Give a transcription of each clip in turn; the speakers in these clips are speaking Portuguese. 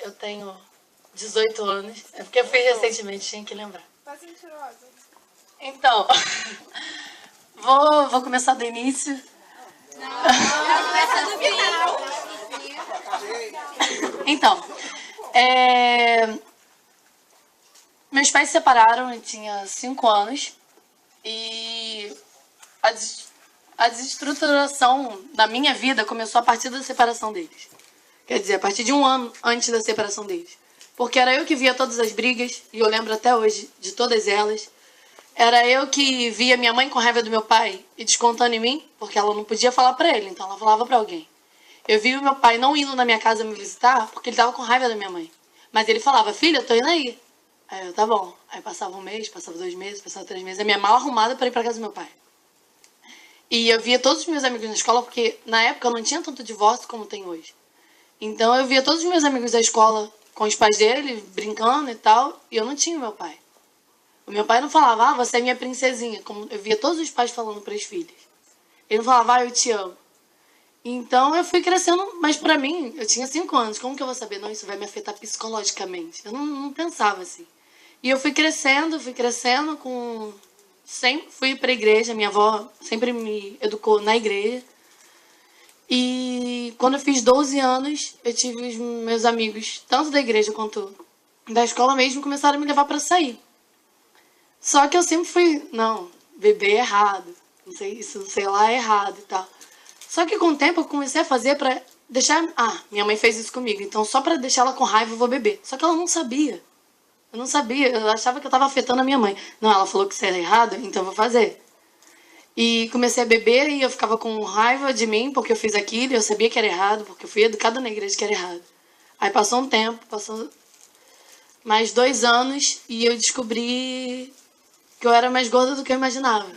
eu tenho 18 anos. É porque eu fiz recentemente, tinha que lembrar. Tá mentirosa. Então, vou começar do início. Não, começa do final. Então, meus pais se separaram, eu tinha 5 anos. E a desestruturação da minha vida começou a partir da separação deles. Quer dizer, a partir de 1 ano antes da separação deles. Porque era eu que via todas as brigas, e eu lembro até hoje de todas elas. Era eu que via minha mãe com raiva do meu pai e descontando em mim, porque ela não podia falar pra ele, então ela falava pra alguém. Eu via o meu pai não indo na minha casa me visitar porque ele tava com raiva da minha mãe. Mas ele falava, filha, eu tô indo aí. Aí eu, tá bom. Aí passava 1 mês, passava 2 meses, passava 3 meses. A minha mala arrumada pra ir pra casa do meu pai. E eu via todos os meus amigos na escola, porque na época eu não tinha tanto divórcio como tem hoje. Então eu via todos os meus amigos da escola com os pais dele, brincando e tal, e eu não tinha o meu pai. O meu pai não falava, ah, você é minha princesinha, como eu via todos os pais falando para as filhas. Ele não falava, ah, eu te amo. Então eu fui crescendo, mas pra mim, eu tinha 5 anos, como que eu vou saber? Não, isso vai me afetar psicologicamente. Eu não pensava assim. E eu fui crescendo com... Sempre fui pra igreja, minha avó sempre me educou na igreja. E quando eu fiz 12 anos, eu tive os meus amigos, tanto da igreja quanto da escola mesmo, começaram a me levar pra sair. Só que eu sempre fui, não, beber é errado, não sei, isso, sei lá, é errado e tal. Só que com o tempo eu comecei a fazer pra deixar... Ah, minha mãe fez isso comigo, então só pra deixar ela com raiva eu vou beber. Só que ela não sabia. Eu não sabia, eu achava que eu tava afetando a minha mãe. Não, ela falou que isso era errado, então eu vou fazer. E comecei a beber e eu ficava com raiva de mim porque eu fiz aquilo, eu sabia que era errado, porque eu fui educada na igreja que era errado. Aí passou um tempo, passou mais 2 anos e eu descobri que eu era mais gorda do que eu imaginava.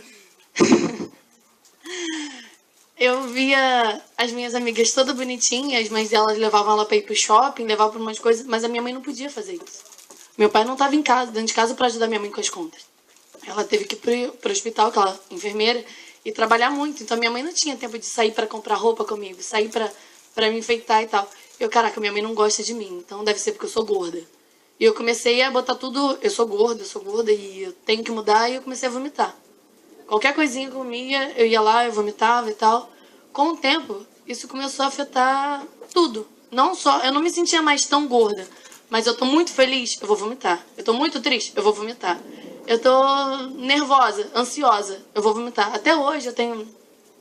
Eu via as minhas amigas todas bonitinhas, as mães delas levavam ela pra ir pro shopping, levavam pra umas coisas, mas a minha mãe não podia fazer isso. Meu pai não estava em casa, dentro de casa pra ajudar minha mãe com as contas. Ela teve que ir pro hospital, que ela é enfermeira, e trabalhar muito. Então minha mãe não tinha tempo de sair pra comprar roupa comigo, sair pra me enfeitar e tal. Eu, caraca, minha mãe não gosta de mim, então deve ser porque eu sou gorda. E eu comecei a botar tudo, eu sou gorda e eu tenho que mudar, e eu comecei a vomitar. Qualquer coisinha que eu comia, eu ia lá, eu vomitava e tal. Com o tempo, isso começou a afetar tudo. Não só, eu não me sentia mais tão gorda, mas eu tô muito feliz, eu vou vomitar. Eu tô muito triste, eu vou vomitar. Eu tô nervosa, ansiosa, eu vou vomitar. Até hoje eu tenho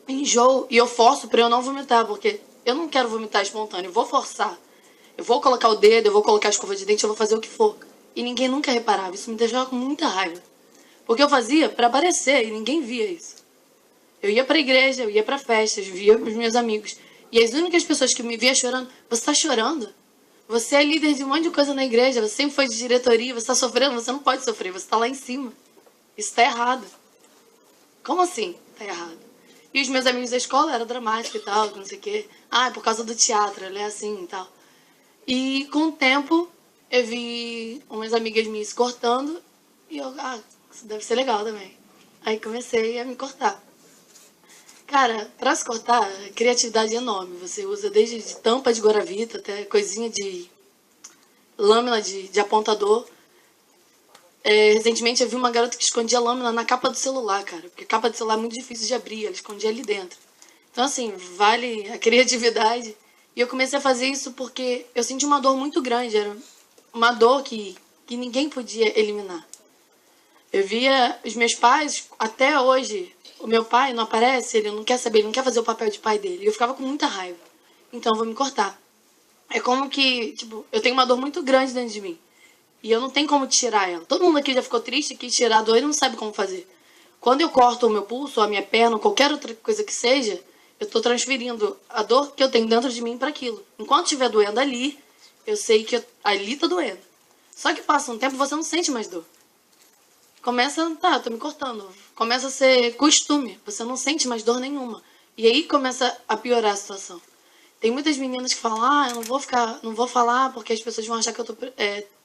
enjoo e eu forço pra eu não vomitar, porque eu não quero vomitar espontâneo, eu vou forçar. Eu vou colocar o dedo, eu vou colocar a escova de dente, eu vou fazer o que for. E ninguém nunca reparava, isso me deixava com muita raiva. Porque eu fazia pra aparecer e ninguém via isso. Eu ia pra igreja, eu ia pra festas, via os meus amigos. E as únicas pessoas que me via chorando, você tá chorando? Você é líder de um monte de coisa na igreja, você sempre foi de diretoria, você tá sofrendo, você não pode sofrer, você tá lá em cima. Isso tá errado. Como assim tá errado? E os meus amigos da escola eram dramáticos e tal, não sei o quê. Ah, é por causa do teatro, ele é assim e tal. E com o tempo, eu vi umas amigas minhas se cortando e eu, isso deve ser legal também. Aí comecei a me cortar. Cara, pra se cortar, a criatividade é enorme. Você usa desde de tampa de guaravita até coisinha de lâmina de apontador. Recentemente eu vi uma garota que escondia lâmina na capa do celular, cara. Porque a capa do celular é muito difícil de abrir, ela escondia ali dentro. Então, assim, vale a criatividade. E eu comecei a fazer isso porque eu senti uma dor muito grande. Era uma dor que ninguém podia eliminar. Eu via os meus pais, até hoje, o meu pai não aparece, ele não quer saber, ele não quer fazer o papel de pai dele. E eu ficava com muita raiva. Então eu vou me cortar. É como que, tipo, eu tenho uma dor muito grande dentro de mim. E eu não tenho como tirar ela. Todo mundo aqui já ficou triste, quis tirar a dor e não sabe como fazer. Quando eu corto o meu pulso, ou a minha perna, ou qualquer outra coisa que seja, eu tô transferindo a dor que eu tenho dentro de mim para aquilo. Enquanto estiver doendo ali, eu sei que ali tá doendo. Só que passa um tempo, você não sente mais dor. Começa, tá, eu tô me cortando. Começa a ser costume. Você não sente mais dor nenhuma. E aí começa a piorar a situação. Tem muitas meninas que falam, eu não vou falar porque as pessoas vão achar que eu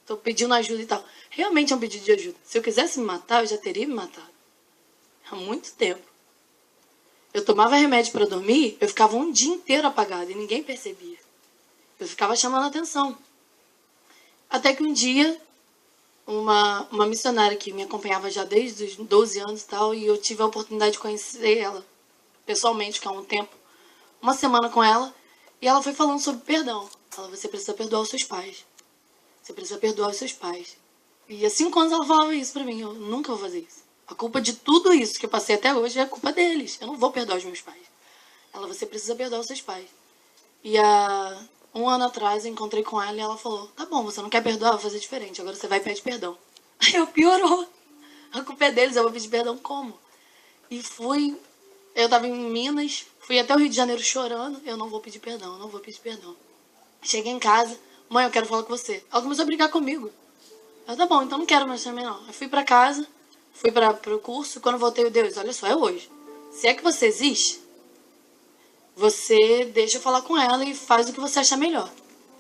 tô pedindo ajuda e tal. Realmente é um pedido de ajuda. Se eu quisesse me matar, eu já teria me matado. Há muito tempo. Eu tomava remédio para dormir, eu ficava um dia inteiro apagada e ninguém percebia. Eu ficava chamando a atenção. Até que um dia, uma missionária que me acompanhava já desde os 12 anos e tal, e eu tive a oportunidade de conhecer ela pessoalmente, que há um tempo, uma semana com ela, e ela foi falando sobre perdão. Ela, você precisa perdoar os seus pais. Você precisa perdoar os seus pais. E há 5 anos ela falava isso pra mim, eu nunca vou fazer isso. A culpa de tudo isso que eu passei até hoje é a culpa deles. Eu não vou perdoar os meus pais. Ela, você precisa perdoar os seus pais. E há 1 ano atrás eu encontrei com ela e ela falou, tá bom, você não quer perdoar, vou fazer diferente, agora você vai e pede perdão. Aí eu, piorou. A culpa é deles, eu vou pedir perdão como? E fui, eu tava em Minas, fui até o Rio de Janeiro chorando, eu não vou pedir perdão, eu não vou pedir perdão. Cheguei em casa, mãe, eu quero falar com você. Ela começou a brigar comigo. Eu, tá bom, então não quero mais também não. Eu fui pra casa, fui pro curso, quando eu voltei, eu, Deus, olha só, é hoje. Se é que você existe, você deixa eu falar com ela e faz o que você achar melhor.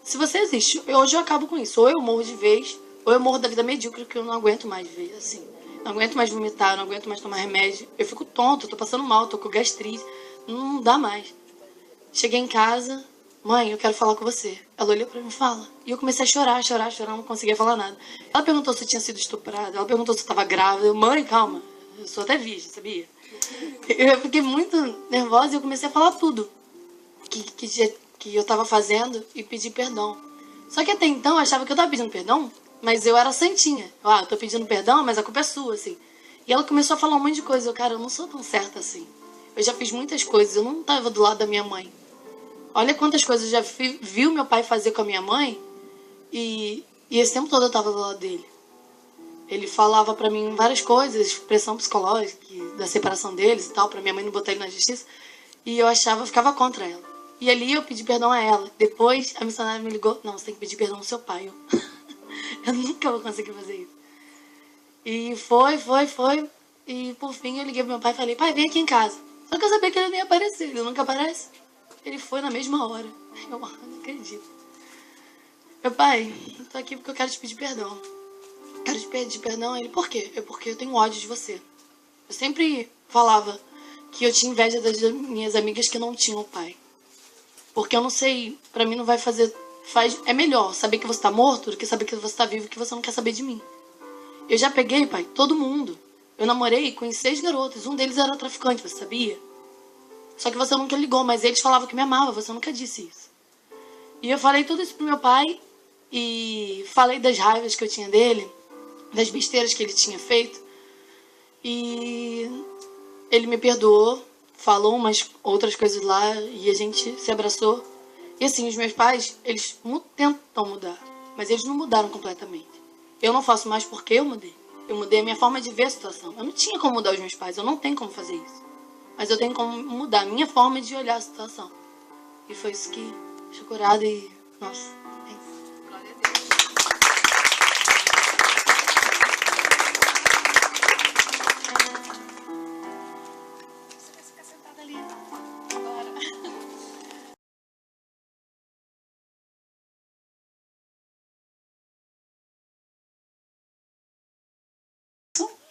Se você existe, hoje eu acabo com isso. Ou eu morro de vez, ou eu morro da vida medíocre, que eu não aguento mais ver, assim. Não aguento mais vomitar, não aguento mais tomar remédio. Eu fico tonto, eu tô passando mal, tô com gastrite. Não dá mais. Cheguei em casa, mãe, eu quero falar com você. Ela olhou pra mim e fala. E eu comecei a chorar, não conseguia falar nada. Ela perguntou se eu tinha sido estuprada, ela perguntou se eu tava grávida. Eu, mãe, calma, eu sou até virgem, sabia? Eu fiquei muito nervosa e eu comecei a falar tudo que eu tava fazendo e pedir perdão. Só que até então eu achava que eu tava pedindo perdão, mas eu era santinha. Eu tô pedindo perdão, mas a culpa é sua, assim. E ela começou a falar um monte de coisa. Eu, cara, eu não sou tão certa assim. Eu já fiz muitas coisas, eu não tava do lado da minha mãe. Olha quantas coisas eu já vi o meu pai fazer com a minha mãe e esse tempo todo eu tava do lado dele. Ele falava pra mim várias coisas, pressão psicológica, da separação deles e tal, pra minha mãe não botar ele na justiça. E eu ficava contra ela. E ali eu pedi perdão a ela. Depois a missionária me ligou, não, você tem que pedir perdão ao seu pai. Eu nunca vou conseguir fazer isso. E foi. E por fim eu liguei pro meu pai e falei, pai, vem aqui em casa. Só que eu sabia que ele não ia aparecer, ele nunca aparece. Ele foi na mesma hora. Eu não acredito. Meu pai, eu tô aqui porque eu quero te pedir perdão. Quero te pedir perdão. Ele, por quê? É porque eu tenho ódio de você. Eu sempre falava que eu tinha inveja das minhas amigas que não tinham pai. Porque eu não sei, pra mim não vai fazer... É melhor saber que você tá morto do que saber que você tá vivo e que você não quer saber de mim. Eu já peguei, pai, todo mundo. Eu namorei com 6 garotas. Um deles era traficante, você sabia? Só que você nunca ligou, mas eles falavam que me amavam, você nunca disse isso. E eu falei tudo isso pro meu pai e falei das raivas que eu tinha dele, das besteiras que ele tinha feito. E ele me perdoou, falou umas outras coisas lá e a gente se abraçou. E assim, os meus pais, eles tentam mudar, mas eles não mudaram completamente. Eu não faço mais porque eu mudei. Eu mudei a minha forma de ver a situação. Eu não tinha como mudar os meus pais, eu não tenho como fazer isso. Mas eu tenho como mudar a minha forma de olhar a situação. E foi isso que deixou curada e... Nossa, é isso. Glória a Deus. Você vai ficar sentada ali. Agora.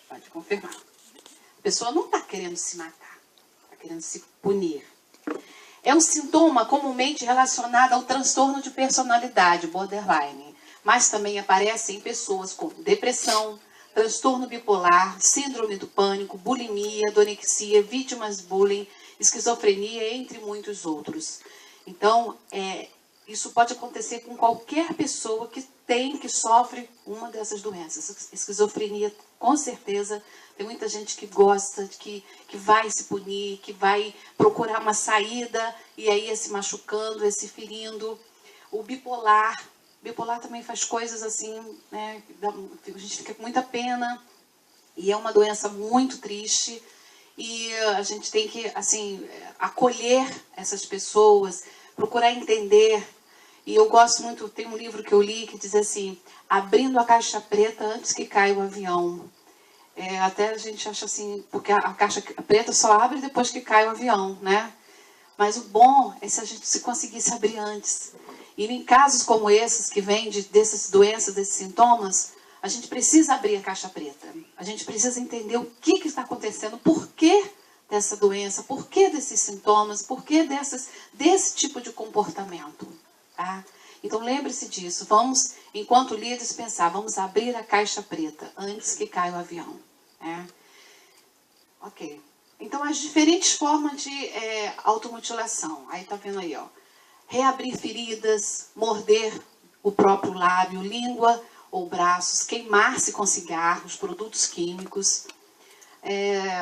Pode confirmar. A pessoa não está querendo se matar, está querendo se punir. É um sintoma comumente relacionado ao transtorno de personalidade, borderline, mas também aparece em pessoas com depressão, transtorno bipolar, síndrome do pânico, bulimia, anorexia, vítimas de bullying, esquizofrenia, entre muitos outros. Então, isso pode acontecer com qualquer pessoa que sofre uma dessas doenças. Esquizofrenia, com certeza, tem muita gente que gosta, que vai se punir, que vai procurar uma saída e aí se machucando, se ferindo. O bipolar também faz coisas assim, né? A gente fica com muita pena e é uma doença muito triste e a gente tem que, assim, acolher essas pessoas, procurar entender. E eu gosto muito, tem um livro que eu li que diz assim, abrindo a caixa preta antes que caia o avião. Até a gente acha assim, porque a caixa preta só abre depois que cai o avião, né? Mas o bom é se a gente se conseguisse abrir antes. E em casos como esses, que vêm dessas doenças, desses sintomas, a gente precisa abrir a caixa preta. A gente precisa entender o que está acontecendo, por que dessa doença, por que desses sintomas, por que desse tipo de comportamento. Tá? Então lembre-se disso. Vamos, enquanto líderes, pensar, vamos abrir a caixa preta antes que caia o avião. Né? Ok. Então, as diferentes formas de automutilação. Aí tá vendo aí, ó. Reabrir feridas, morder o próprio lábio, língua ou braços, queimar-se com cigarros, produtos químicos,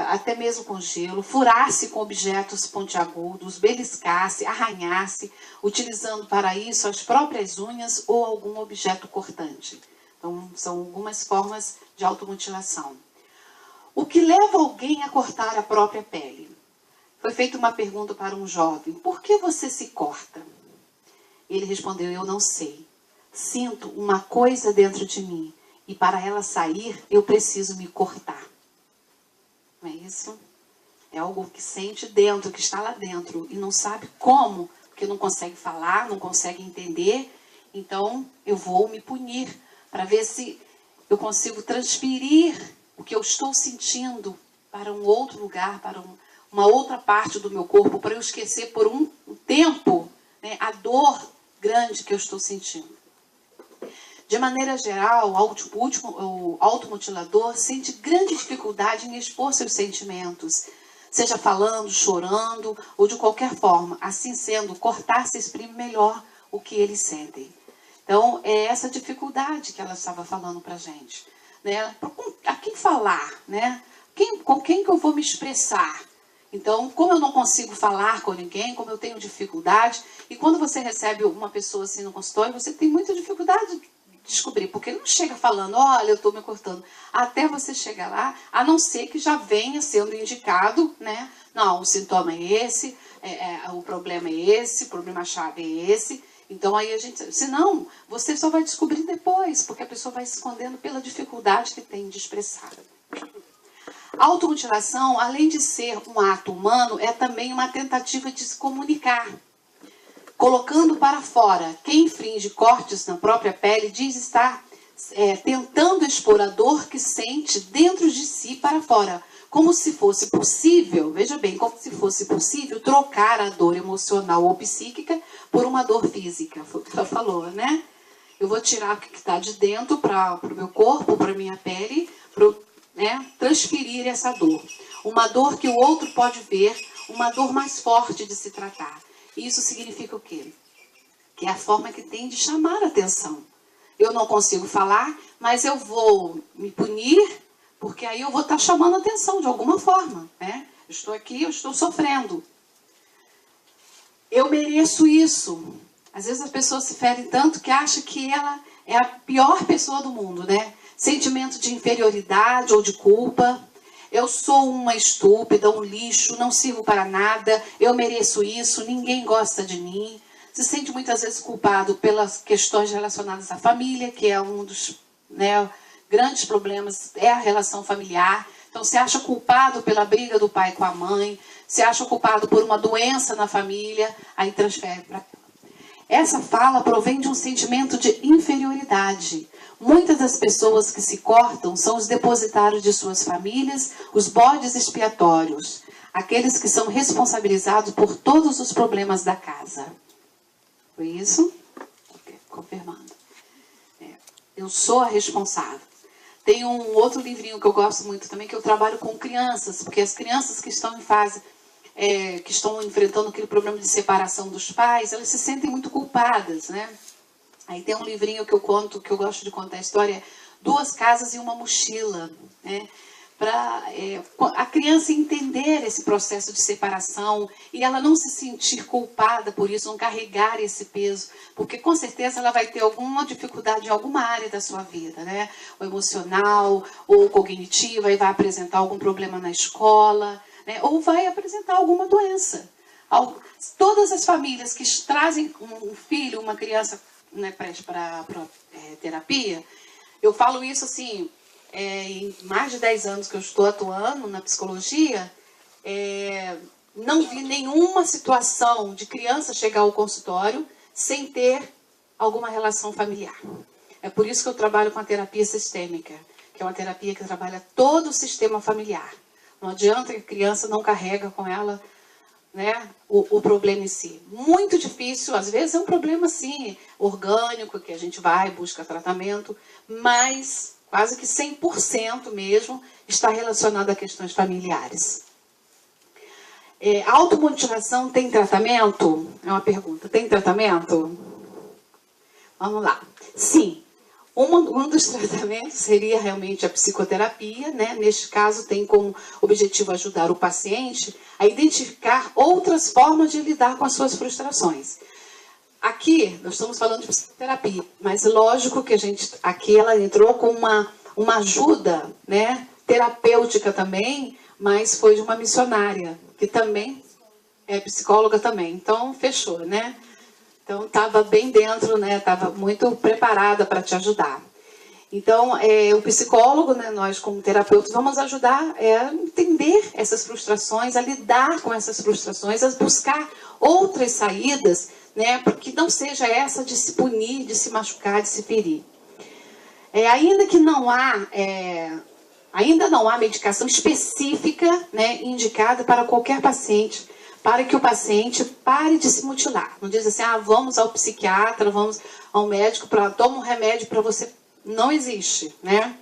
até mesmo com gelo, furar-se com objetos pontiagudos, beliscar-se, arranhar-se, utilizando para isso as próprias unhas ou algum objeto cortante. Então, são algumas formas de automutilação. O que leva alguém a cortar a própria pele? Foi feita uma pergunta para um jovem: por que você se corta? Ele respondeu: eu não sei. Sinto uma coisa dentro de mim e para ela sair eu preciso me cortar. Não é isso? É algo que sente dentro, que está lá dentro e não sabe como, porque não consegue falar, não consegue entender. Então eu vou me punir para ver se eu consigo transferir o que eu estou sentindo para um outro lugar, para uma outra parte do meu corpo, para eu esquecer por um tempo, né, a dor grande que eu estou sentindo. De maneira geral, o automutilador sente grande dificuldade em expor seus sentimentos, seja falando, chorando ou de qualquer forma. Assim sendo, cortar-se exprime melhor o que eles sentem. Então, é essa dificuldade que ela estava falando para a gente. Né? A quem falar? Né? Com quem que eu vou me expressar? Então, como eu não consigo falar com ninguém, como eu tenho dificuldade, e quando você recebe uma pessoa assim no consultório, você tem muita dificuldade de descobrir, porque ele não chega falando, olha, eu estou me cortando, até você chegar lá, a não ser que já venha sendo indicado, né? Não, o sintoma é esse, o problema é esse, o problema-chave é esse. Então aí a gente, senão, você só vai descobrir depois, porque a pessoa vai se escondendo pela dificuldade que tem de expressar. A automutilação, além de ser um ato humano, é também uma tentativa de se comunicar. Colocando para fora, quem infringe cortes na própria pele diz estar tentando expor a dor que sente dentro de si para fora. Como se fosse possível, veja bem, como se fosse possível trocar a dor emocional ou psíquica por uma dor física. Foi o que ela falou, né? Eu vou tirar o que está de dentro para o meu corpo, para a minha pele, para transferir essa dor. Uma dor que o outro pode ver, uma dor mais forte de se tratar. Isso significa o quê? Que é a forma que tem de chamar a atenção. Eu não consigo falar, mas eu vou me punir, porque aí eu vou estar chamando a atenção de alguma forma. Né? Eu estou aqui, eu estou sofrendo. Eu mereço isso. Às vezes as pessoas se ferem tanto que acham que ela é a pior pessoa do mundo, né? Sentimento de inferioridade ou de culpa. Eu sou uma estúpida, um lixo, não sirvo para nada, eu mereço isso, ninguém gosta de mim. Se sente muitas vezes culpado pelas questões relacionadas à família, que é um dos grandes problemas, é a relação familiar. Então se acha culpado pela briga do pai com a mãe, se acha culpado por uma doença na família, aí transfere para ela. Essa fala provém de um sentimento de inferioridade. Muitas das pessoas que se cortam são os depositários de suas famílias, os bodes expiatórios, aqueles que são responsabilizados por todos os problemas da casa. Foi isso? Confirmando. Eu sou a responsável. Tem um outro livrinho que eu gosto muito também, que eu trabalho com crianças, porque as crianças que estão em fase, que estão enfrentando aquele problema de separação dos pais, elas se sentem muito culpadas, né? Aí tem um livrinho que eu conto, que eu gosto de contar a história, Duas Casas e uma Mochila, né? Para a criança entender esse processo de separação e ela não se sentir culpada por isso, não carregar esse peso, porque com certeza ela vai ter alguma dificuldade em alguma área da sua vida, né? Ou emocional, ou cognitiva, e vai apresentar algum problema na escola, né? Ou vai apresentar alguma doença. Todas as famílias que trazem um filho, uma criança, né, para terapia, eu falo isso assim, em mais de 10 anos que eu estou atuando na psicologia, não vi nenhuma situação de criança chegar ao consultório sem ter alguma relação familiar. É por isso que eu trabalho com a terapia sistêmica, que é uma terapia que trabalha todo o sistema familiar. Não adianta que a criança não carrega com ela, né, o problema em si. Muito difícil, às vezes é um problema assim, orgânico, que a gente vai, busca tratamento, mas quase que 100% mesmo está relacionado a questões familiares. A automutilação tem tratamento? É uma pergunta. Tem tratamento? Vamos lá. Sim. Um dos tratamentos seria realmente a psicoterapia, né? Neste caso, tem como objetivo ajudar o paciente a identificar outras formas de lidar com as suas frustrações. Aqui, nós estamos falando de psicoterapia, mas lógico que aqui ela entrou com uma ajuda, né, terapêutica também, mas foi de uma missionária, que também é psicóloga também. Então, fechou, né? Então, estava bem dentro, né? Estava muito preparada para te ajudar. Então, o psicólogo, né, nós como terapeutas, vamos ajudar a entender essas frustrações, a lidar com essas frustrações, a buscar outras saídas, né, porque não seja essa de se punir, de se machucar, de se ferir. Ainda que ainda não há medicação específica, né, indicada para qualquer paciente, para que o paciente pare de se mutilar. Não diz assim, vamos ao psiquiatra, vamos ao médico, toma um remédio para você. Não existe, né?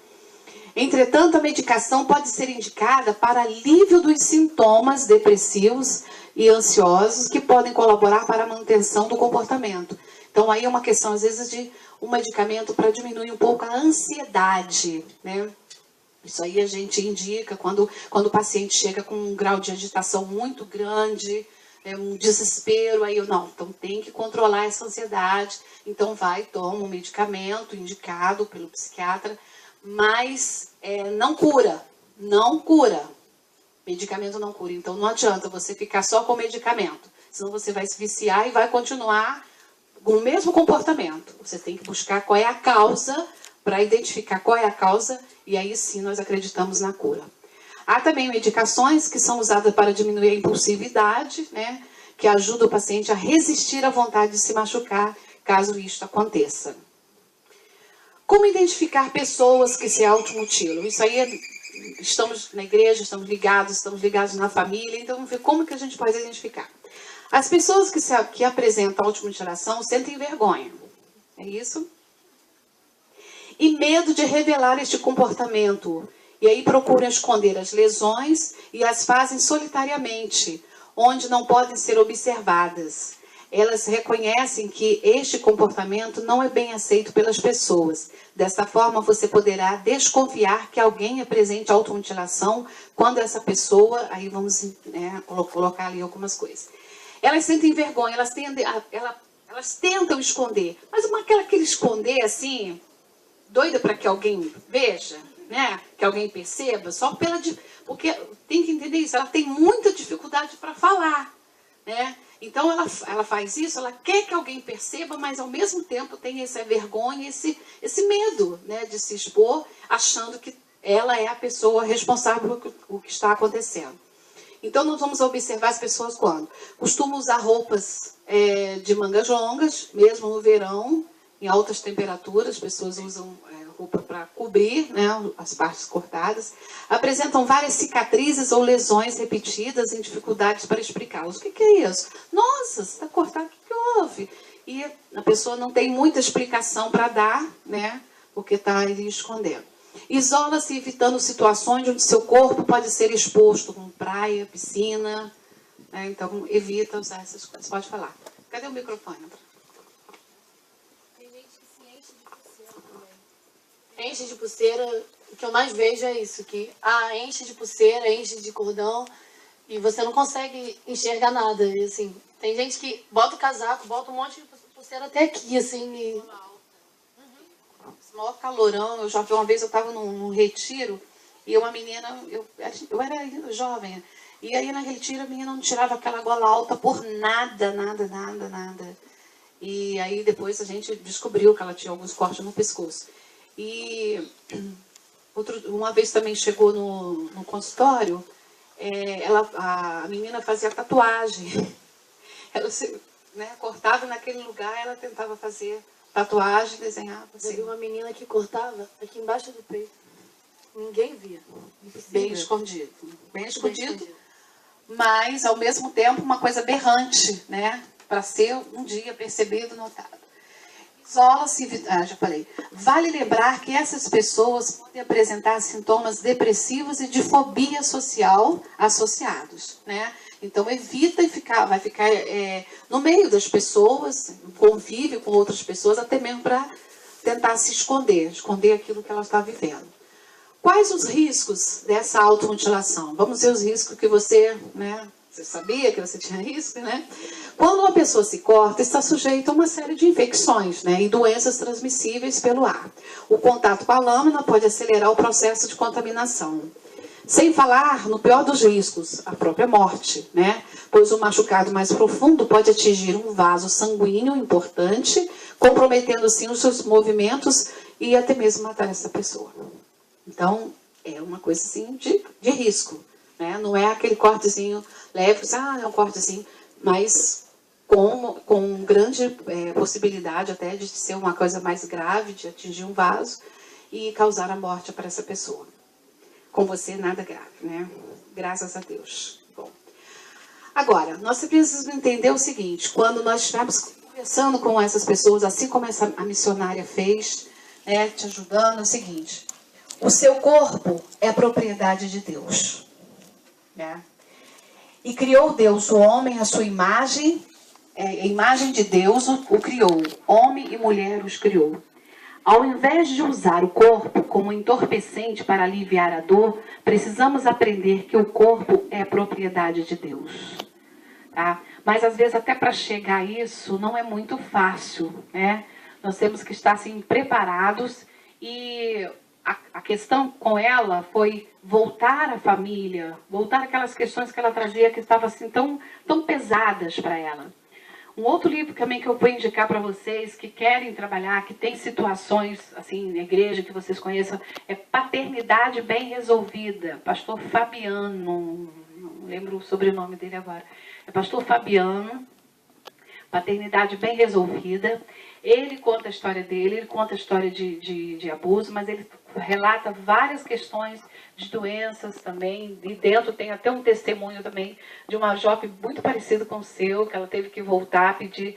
Entretanto, a medicação pode ser indicada para alívio dos sintomas depressivos e ansiosos que podem colaborar para a manutenção do comportamento. Então, aí é uma questão, às vezes, de um medicamento para diminuir um pouco a ansiedade, né? Isso aí a gente indica quando o paciente chega com um grau de agitação muito grande, um desespero, aí então tem que controlar essa ansiedade, então toma um medicamento indicado pelo psiquiatra, mas não cura, medicamento não cura, então não adianta você ficar só com medicamento, senão você vai se viciar e vai continuar com o mesmo comportamento. Você tem que buscar qual é a causa, para identificar qual é a causa, e aí sim nós acreditamos na cura. Há também medicações que são usadas para diminuir a impulsividade, né, que ajuda o paciente a resistir à vontade de se machucar, caso isto aconteça. Como identificar pessoas que se automutilam? Isso aí, estamos na igreja, estamos ligados na família, então vamos ver como que a gente pode identificar. As pessoas que apresentam automutilação sentem vergonha, é isso? E medo de revelar este comportamento. E aí procuram esconder as lesões e as fazem solitariamente, onde não podem ser observadas. Elas reconhecem que este comportamento não é bem aceito pelas pessoas. Dessa forma, você poderá desconfiar que alguém apresente automutilação quando essa pessoa... Aí vamos colocar ali algumas coisas. Elas sentem vergonha, elas tentam esconder. Mas aquele esconder assim... doida para que alguém veja, né? Que alguém perceba, só porque tem que entender isso, ela tem muita dificuldade para falar, né? Então ela faz isso, ela quer que alguém perceba, mas ao mesmo tempo tem essa vergonha, esse medo, né, de se expor, achando que ela é a pessoa responsável por o que está acontecendo. Então nós vamos observar as pessoas quando costumam usar roupas de mangas longas, mesmo no verão. Em altas temperaturas, as pessoas usam roupa para cobrir, né, as partes cortadas. Apresentam várias cicatrizes ou lesões repetidas em dificuldades para explicá-las. O que é isso? Nossa, você está cortado, o que houve? E a pessoa não tem muita explicação para dar, né, porque está ali escondendo. Isola-se evitando situações onde seu corpo pode ser exposto, como praia, piscina. Né, então, evita usar essas coisas. Pode falar. Cadê o microfone? Enche de pulseira, o que eu mais vejo é isso, que enche de pulseira, enche de cordão e você não consegue enxergar nada. E, assim, tem gente que bota o casaco, bota um monte de pulseira até aqui, assim. E... Esse maior calorão, eu já vi uma vez, eu estava num retiro e uma menina, eu era jovem, e aí na retiro a menina não tirava aquela gola alta por nada. E aí depois a gente descobriu que ela tinha alguns cortes no pescoço. E uma vez também chegou no consultório, a menina fazia tatuagem. Ela cortava naquele lugar, ela tentava fazer tatuagem, desenhava. Assim. Eu vi uma menina que cortava aqui embaixo do peito. Ninguém via. Bem escondido. Bem escondido. mas ao mesmo tempo uma coisa berrante, né? Para ser um dia percebido, notado. Isola-se, já falei. Vale lembrar que essas pessoas podem apresentar sintomas depressivos e de fobia social associados, né? Então evita e vai ficar no meio das pessoas, convive com outras pessoas, até mesmo para tentar se esconder aquilo que ela está vivendo. Quais os riscos dessa automutilação? Vamos ver os riscos que você, né? Você sabia que você tinha risco, né? Quando uma pessoa se corta, está sujeita a uma série de infecções, né, e doenças transmissíveis pelo ar. O contato com a lâmina pode acelerar o processo de contaminação. Sem falar no pior dos riscos, a própria morte, né? Pois o machucado mais profundo pode atingir um vaso sanguíneo importante, comprometendo assim os seus movimentos e até mesmo matar essa pessoa. Então, é uma coisa assim de risco, né? Não é aquele cortezinho leve, é um cortezinho, mas com grande possibilidade até de ser uma coisa mais grave, de atingir um vaso e causar a morte para essa pessoa. Com você, nada grave, né? Graças a Deus. Bom, agora, nós precisamos entender o seguinte, quando nós estivermos conversando com essas pessoas, assim como a missionária fez, né, te ajudando, é o seguinte, o seu corpo é propriedade de Deus, né? E criou Deus o homem à sua imagem, a imagem de Deus o criou, homem e mulher os criou. Ao invés de usar o corpo como entorpecente para aliviar a dor, precisamos aprender que o corpo é propriedade de Deus. Tá? Mas às vezes até para chegar a isso não é muito fácil, né? Nós temos que estar assim, preparados e a questão com ela foi voltar à família, voltar aquelas questões que ela trazia que estavam assim tão pesadas para ela. Um outro livro também que eu vou indicar para vocês que querem trabalhar, que tem situações assim na igreja que vocês conheçam, é Paternidade Bem Resolvida, pastor Fabiano, não lembro o sobrenome dele agora, é pastor Fabiano, Paternidade Bem Resolvida. Ele conta a história dele, ele conta a história de abuso, mas ele relata várias questões de doenças também, e dentro tem até um testemunho também de uma jovem muito parecida com o seu, que ela teve que voltar a pedir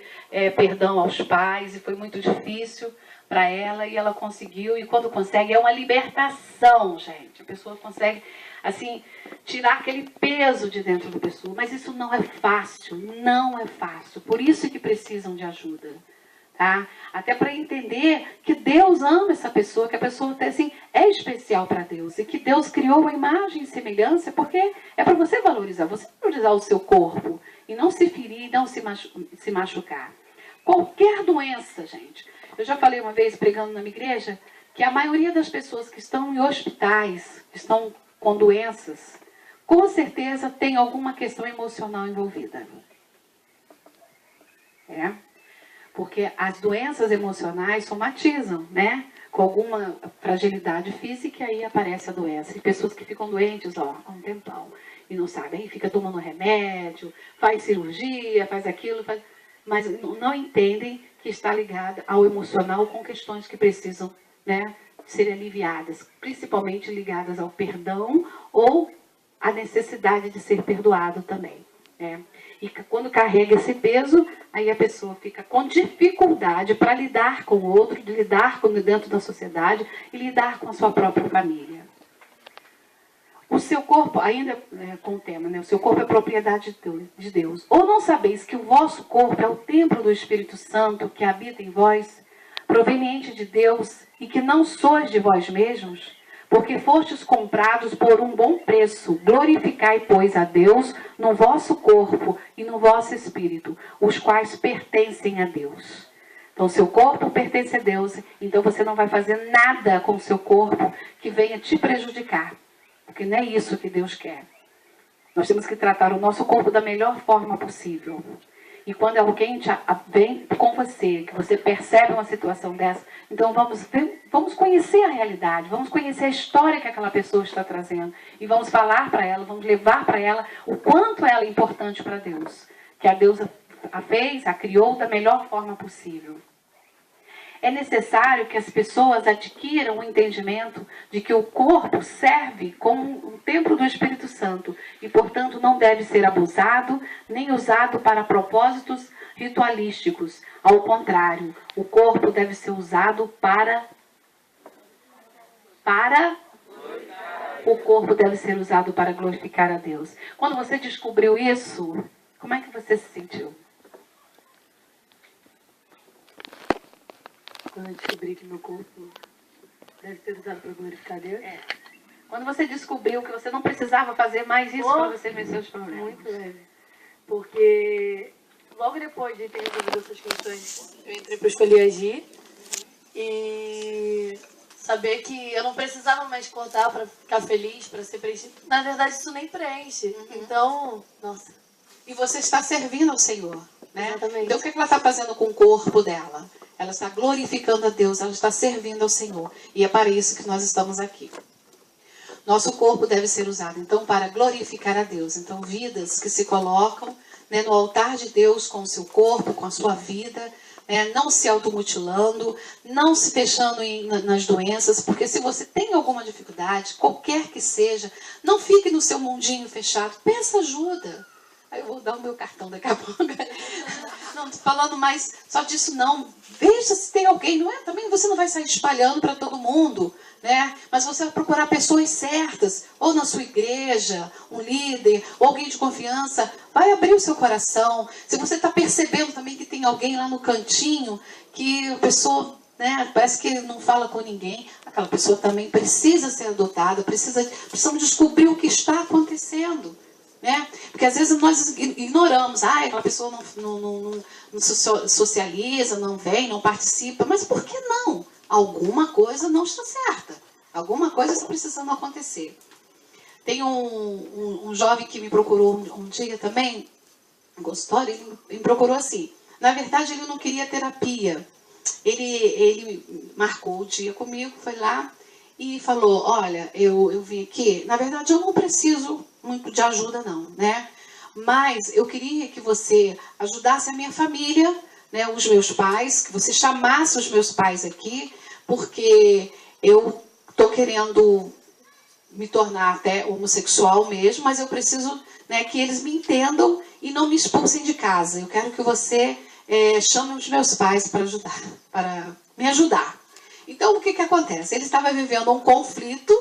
perdão aos pais, e foi muito difícil para ela, e ela conseguiu, e quando consegue, é uma libertação, gente. A pessoa consegue, assim, tirar aquele peso de dentro da pessoa, mas isso não é fácil, não é fácil, por isso que precisam de ajuda. Tá? Até para entender que Deus ama essa pessoa, que a pessoa assim, é especial para Deus e que Deus criou a imagem e semelhança porque é para você valorizar o seu corpo e não se ferir, não se machucar. Qualquer doença, gente. Eu já falei uma vez pregando na minha igreja que a maioria das pessoas que estão em hospitais, que estão com doenças, com certeza tem alguma questão emocional envolvida. Porque as doenças emocionais somatizam, né? Com alguma fragilidade física, aí aparece a doença. E pessoas que ficam doentes, há um tempão, e não sabem, aí fica tomando remédio, faz cirurgia, faz aquilo, mas não entendem que está ligada ao emocional com questões que precisam, né, ser aliviadas, principalmente ligadas ao perdão ou à necessidade de ser perdoado também, né? E quando carrega esse peso, aí a pessoa fica com dificuldade para lidar com o outro, de lidar com dentro da sociedade e lidar com a sua própria família. O seu corpo, ainda com o tema, né? O seu corpo é propriedade de Deus. Ou não sabeis que o vosso corpo é o templo do Espírito Santo que habita em vós, proveniente de Deus, e que não sois de vós mesmos? Porque fostes comprados por um bom preço. Glorificai, pois, a Deus no vosso corpo e no vosso espírito, os quais pertencem a Deus. Então, seu corpo pertence a Deus, então você não vai fazer nada com o seu corpo que venha te prejudicar. Porque não é isso que Deus quer. Nós temos que tratar o nosso corpo da melhor forma possível. E quando alguém vem com você, que você percebe uma situação dessa, então vamos conhecer a realidade, vamos conhecer a história que aquela pessoa está trazendo. E vamos falar para ela, vamos levar para ela o quanto ela é importante para Deus. Que a Deus a fez, a criou da melhor forma possível. É necessário que as pessoas adquiram o entendimento de que o corpo serve como um templo do Espírito Santo e, portanto, não deve ser abusado nem usado para propósitos ritualísticos. Ao contrário, o corpo deve ser usado o corpo deve ser usado para glorificar a Deus. Quando você descobriu isso, como é que você se sentiu? Quando eu descobri que meu corpo deve ser usado para glorificar Deus. Quando você descobriu que você não precisava fazer mais isso para você vencer os problemas. Muito leve. Porque logo depois de ter resolvido essas questões, eu entrei para escolher agir e saber que eu não precisava mais cortar para ficar feliz, para ser preenchido. Na verdade, isso nem preenche. Então, nossa. E você está servindo ao Senhor, né? Exatamente. Então, o que ela está fazendo com o corpo dela? Ela está glorificando a Deus, ela está servindo ao Senhor. E é para isso que nós estamos aqui. Nosso corpo deve ser usado, então, para glorificar a Deus. Então, vidas que se colocam, né, no altar de Deus com o seu corpo, com a sua vida, né, não se automutilando, não se fechando nas doenças, porque se você tem alguma dificuldade, qualquer que seja, não fique no seu mundinho fechado, peça ajuda. Aí eu vou dar o meu cartão daqui a pouco. Não estou falando mais só disso, não. Veja se tem alguém, não é? Também você não vai sair espalhando para todo mundo, né? Mas você vai procurar pessoas certas, ou na sua igreja, um líder, ou alguém de confiança. Vai abrir o seu coração. Se você está percebendo também que tem alguém lá no cantinho, que a pessoa, né, parece que não fala com ninguém, aquela pessoa também precisa ser adotada, precisamos descobrir o que está acontecendo. Né? Porque às vezes nós ignoramos, aquela pessoa não socializa, não vem, não participa, mas por que não? Alguma coisa não está certa, alguma coisa está precisando acontecer. Tem um jovem que me procurou um dia também, um consultório, ele me procurou assim, na verdade ele não queria terapia, ele marcou o dia comigo, foi lá e falou, olha, eu vim aqui, na verdade eu não preciso muito de ajuda não, né? Mas eu queria que você ajudasse a minha família, né, os meus pais, que você chamasse os meus pais aqui, porque eu estou querendo me tornar até homossexual mesmo, mas eu preciso, né, que eles me entendam e não me expulsem de casa. Eu quero que você chame os meus pais para me ajudar. Então, o que acontece? Ele estava vivendo um conflito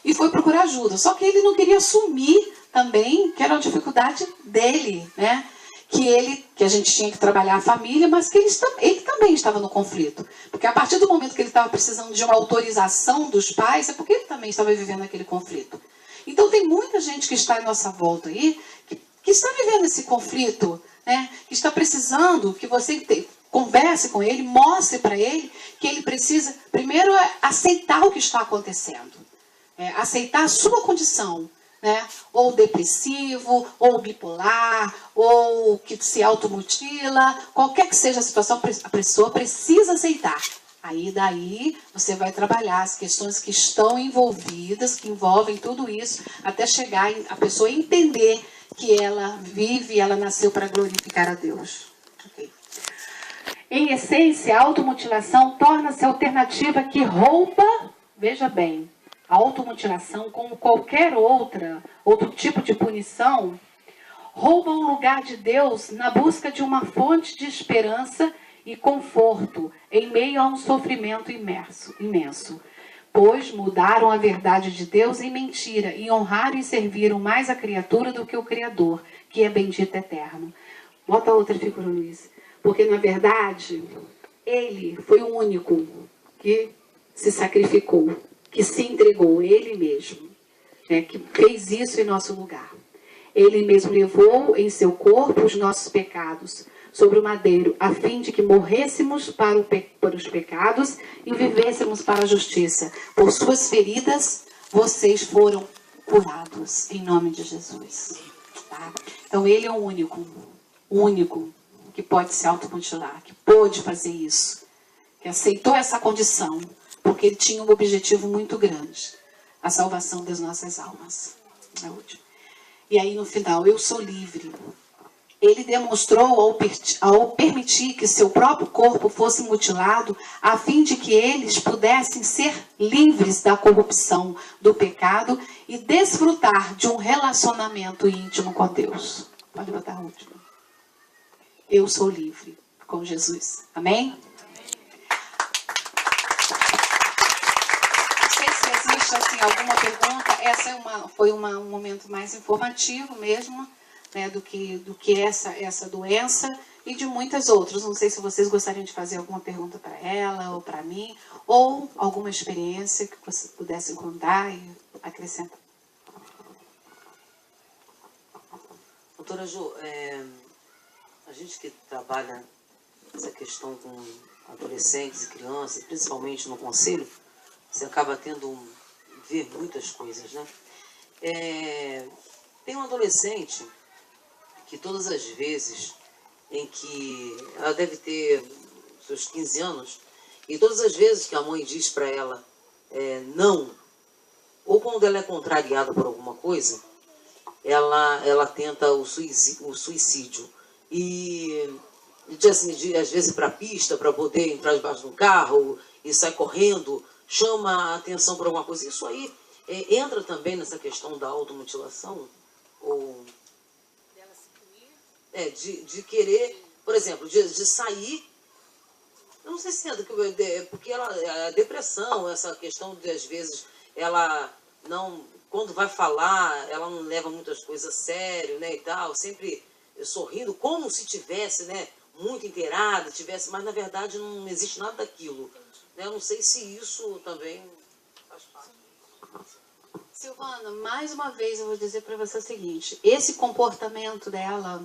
e foi procurar ajuda. Só que ele não queria assumir também que era uma dificuldade dele, né? Que a gente tinha que trabalhar a família, mas que ele também estava no conflito. Porque a partir do momento que ele estava precisando de uma autorização dos pais, é porque ele também estava vivendo aquele conflito. Então tem muita gente que está à nossa volta aí, que está vivendo esse conflito, né? Que está precisando que você converse com ele, mostre para ele que ele precisa, primeiro, aceitar o que está acontecendo. Aceitar a sua condição, né? Ou depressivo, ou bipolar, ou que se automutila, qualquer que seja a situação, a pessoa precisa aceitar. Aí daí você vai trabalhar as questões que estão envolvidas, que envolvem tudo isso, até chegar a pessoa entender que ela vive, ela nasceu para glorificar a Deus. Okay. Em essência, a automutilação torna-se alternativa que rouba, veja bem, a automutilação, como qualquer outro tipo de punição, rouba o lugar de Deus na busca de uma fonte de esperança e conforto em meio a um sofrimento imenso. Pois mudaram a verdade de Deus em mentira e honraram e serviram mais a criatura do que o Criador, que é bendito eterno. Bota outra figura, Luiz. Porque, na verdade, ele foi o único que se sacrificou, que se entregou, ele mesmo, né, que fez isso em nosso lugar. Ele mesmo levou em seu corpo os nossos pecados sobre o madeiro, a fim de que morrêssemos para os pecados e vivêssemos para a justiça. Por suas feridas, vocês foram curados, em nome de Jesus. Tá? Então, ele é o único que pode se automutilar, que pôde fazer isso, que aceitou essa condição, porque ele tinha um objetivo muito grande, a salvação das nossas almas. É último. E aí no final, eu sou livre. ele demonstrou ao permitir que seu próprio corpo fosse mutilado, a fim de que eles pudessem ser livres da corrupção, do pecado e desfrutar de um relacionamento íntimo com Deus. Pode botar a última. Eu sou livre com Jesus. Amém? Não sei se existe assim, alguma pergunta. Essa foi um momento mais informativo mesmo, né, do que essa doença e de muitas outras. Não sei se vocês gostariam de fazer alguma pergunta para ela ou para mim, ou alguma experiência que vocês pudessem contar e acrescentar. Doutora Jo, a gente que trabalha essa questão com adolescentes e crianças, principalmente no conselho, você acaba ver muitas coisas, né? Tem um adolescente que todas as vezes em que ela deve ter seus 15 anos, e todas as vezes que a mãe diz para ela não, ou quando ela é contrariada por alguma coisa, ela tenta o suicídio. E assim, às vezes para a pista, para poder entrar debaixo de um carro e sai correndo, chama a atenção por alguma coisa. Isso aí entra também nessa questão da automutilação? Ou de querer, por exemplo, de sair. Eu não sei se entra, porque a depressão, essa questão de, às vezes, ela não, quando vai falar, ela não leva muitas coisas a sério, né, e tal, sempre sorrindo, como se tivesse, né, muito inteirada, mas na verdade não existe nada daquilo. Né? Eu não sei se isso também faz parte. Silvana, mais uma vez eu vou dizer para você o seguinte, esse comportamento dela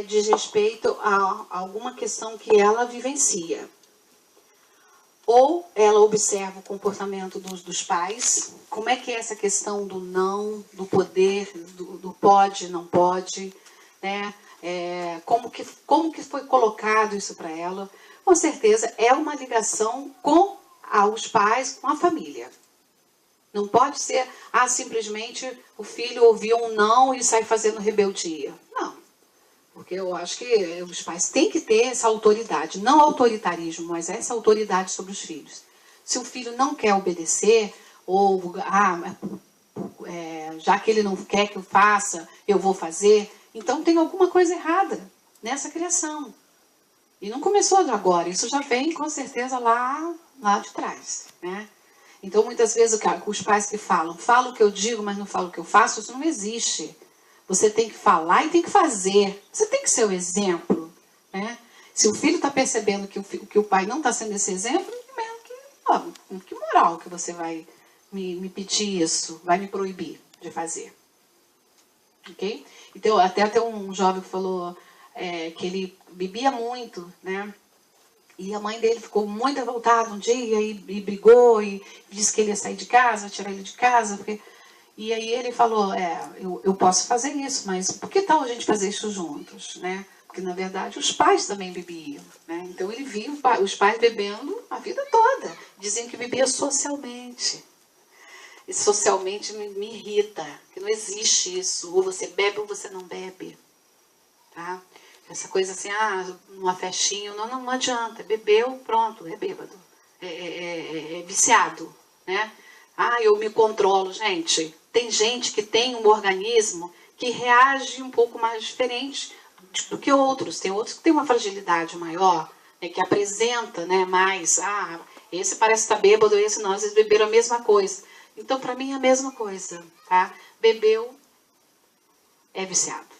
diz respeito a alguma questão que ela vivencia. Ou ela observa o comportamento dos pais, como é que é essa questão do não, do poder, do pode, não pode, né? Como que foi colocado isso para ela. Com certeza é uma ligação com os pais, com a família. Não pode ser, simplesmente o filho ouviu um não e sai fazendo rebeldia. Não. Porque eu acho que os pais têm que ter essa autoridade. Não autoritarismo, mas essa autoridade sobre os filhos. Se o filho não quer obedecer, ou já que ele não quer que eu faça, eu vou fazer, então tem alguma coisa errada nessa criação. E não começou de agora, isso já vem com certeza lá de trás, né? Então, muitas vezes, os pais que falam o que eu digo, mas não falo o que eu faço, isso não existe. Você tem que falar e tem que fazer. Você tem que ser o exemplo, né? Se o filho está percebendo que o pai não está sendo esse exemplo, que moral que você vai me pedir isso, vai me proibir de fazer. Ok? Então, até tem um jovem que falou que ele bebia muito, né? E a mãe dele ficou muito revoltada um dia e brigou e disse que ele ia sair de casa, tirar ele de casa. E aí ele falou, eu posso fazer isso, mas por que tal a gente fazer isso juntos, né? Porque, na verdade, os pais também bebiam, né? Então ele via os pais bebendo a vida toda. Diziam que bebia socialmente. E socialmente me irrita, que não existe isso. Ou você bebe ou você não bebe. Tá? Essa coisa assim, numa festinha, não adianta. Bebeu, pronto, é bêbado. É viciado, né? Eu me controlo. Gente, tem gente que tem um organismo que reage um pouco mais diferente do que outros. Tem outros que têm uma fragilidade maior, né, que apresenta, né, mais. Esse parece estar bêbado, esse não. Às vezes beberam a mesma coisa. Então, para mim, é a mesma coisa. Tá? Bebeu, é viciado.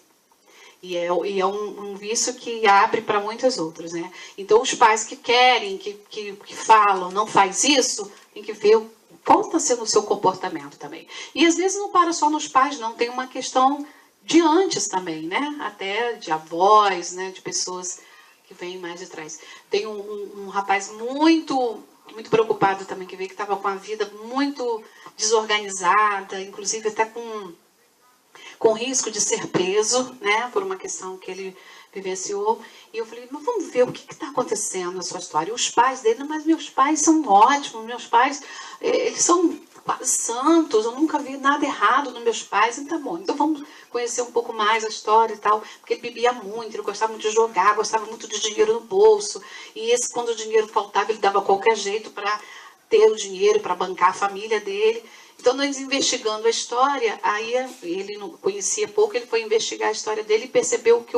E é um vício que abre para muitas outras, né? Então, os pais que querem, que falam, não faz isso, tem que ver qual está sendo o seu comportamento também. E, às vezes, não para só nos pais, não. Tem uma questão de antes também, né? Até de avós, né? De pessoas que vêm mais de trás. Tem um rapaz muito preocupado também, que veio que estava com a vida muito desorganizada, inclusive até com risco de ser preso, né, por uma questão que ele vivenciou. E eu falei, mas vamos ver o que está acontecendo na sua história. E os pais dele, mas meus pais são ótimos, meus pais, eles são santos, eu nunca vi nada errado nos meus pais. Então, tá bom, então vamos conhecer um pouco mais a história e tal. Porque ele bebia muito, ele gostava muito de jogar, gostava muito de dinheiro no bolso. E esse, quando o dinheiro faltava, ele dava qualquer jeito para ter o dinheiro, para bancar a família dele. Então, nós investigando a história, aí ele não conhecia pouco, ele foi investigar a história dele e percebeu que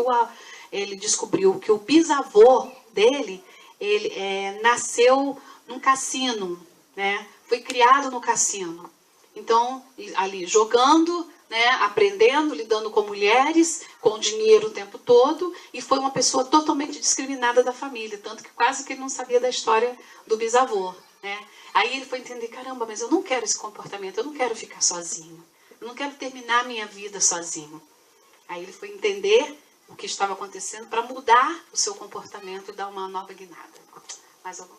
ele descobriu que o bisavô dele, ele nasceu num cassino, né? Foi criado no cassino. Então, ali jogando, né, aprendendo, lidando com mulheres, com dinheiro o tempo todo, e foi uma pessoa totalmente discriminada da família, tanto que quase que ele não sabia da história do bisavô, né? Aí ele foi entender, caramba, mas eu não quero esse comportamento, eu não quero ficar sozinho, eu não quero terminar minha vida sozinho. Aí ele foi entender o que estava acontecendo para mudar o seu comportamento e dar uma nova guinada. Mais algum?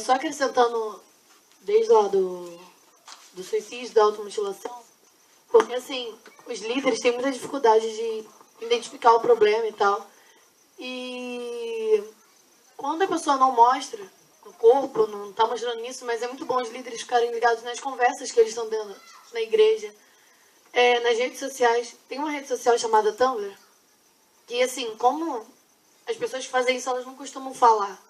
Só acrescentando desde lá do suicídio, da automutilação, porque assim, os líderes têm muita dificuldade de identificar o problema e tal. E quando a pessoa não mostra no corpo, não está mostrando isso, mas é muito bom os líderes ficarem ligados nas conversas que eles estão dando na igreja, nas redes sociais. Tem uma rede social chamada Tumblr, que assim, como as pessoas que fazem isso, elas não costumam falar.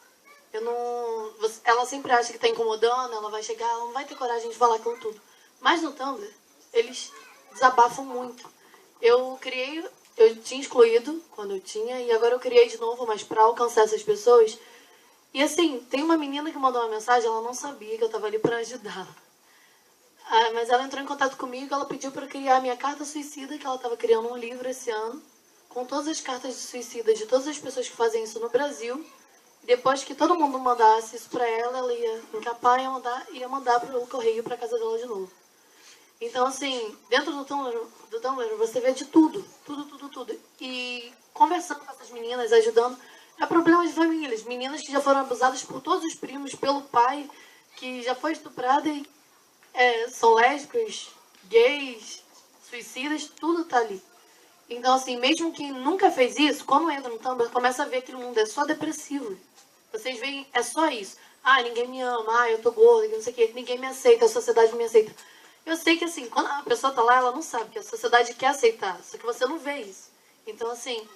Ela sempre acha que está incomodando, ela vai chegar, ela não vai ter coragem de falar aquilo tudo. Mas no Tumblr, eles desabafam muito. Eu tinha excluído quando eu tinha, e agora eu criei de novo, mas para alcançar essas pessoas. E assim, tem uma menina que mandou uma mensagem, ela não sabia que eu estava ali para ajudá-la. Mas ela entrou em contato comigo, ela pediu para criar a minha carta suicida, que ela estava criando um livro esse ano, com todas as cartas de suicida de todas as pessoas que fazem isso no Brasil. Depois que todo mundo mandasse isso para ela ia encapar e ia mandar pelo correio para casa dela de novo. Então, assim, dentro do Tumblr você vê de tudo. E conversando com essas meninas, ajudando, é problema de famílias. Meninas que já foram abusadas por todos os primos, pelo pai, que já foi estuprada e são lésbicas, gays, suicidas, tudo tá ali. Então, assim, mesmo quem nunca fez isso, quando entra no Tumblr, começa a ver que o mundo é só depressivo. Vocês veem, é só isso. Ninguém me ama, eu tô gorda, não sei o quê, ninguém me aceita, a sociedade me aceita. Eu sei que, assim, quando a pessoa tá lá, ela não sabe que a sociedade quer aceitar, só que você não vê isso. Então, assim,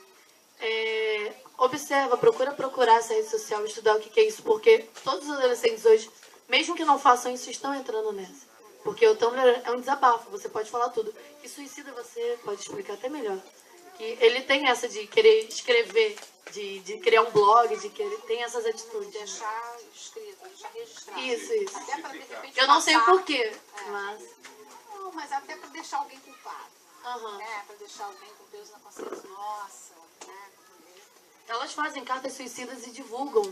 observa, procurar essa rede social, estudar o que é isso, porque todos os adolescentes hoje, mesmo que não façam isso, estão entrando nessa. Porque o Tumblr é um desabafo, você pode falar tudo. E suicida você pode explicar até melhor. Que ele tem essa de querer escrever, de criar um blog, tem essas atitudes. Deixar escrito, deixar registrado. Isso. Até para, de repente, Eu não sei o passar- porquê, mas... Não, mas até para deixar alguém culpado. Uhum. Para deixar alguém com Deus na consciência. Nossa, né? Elas fazem cartas suicidas e divulgam.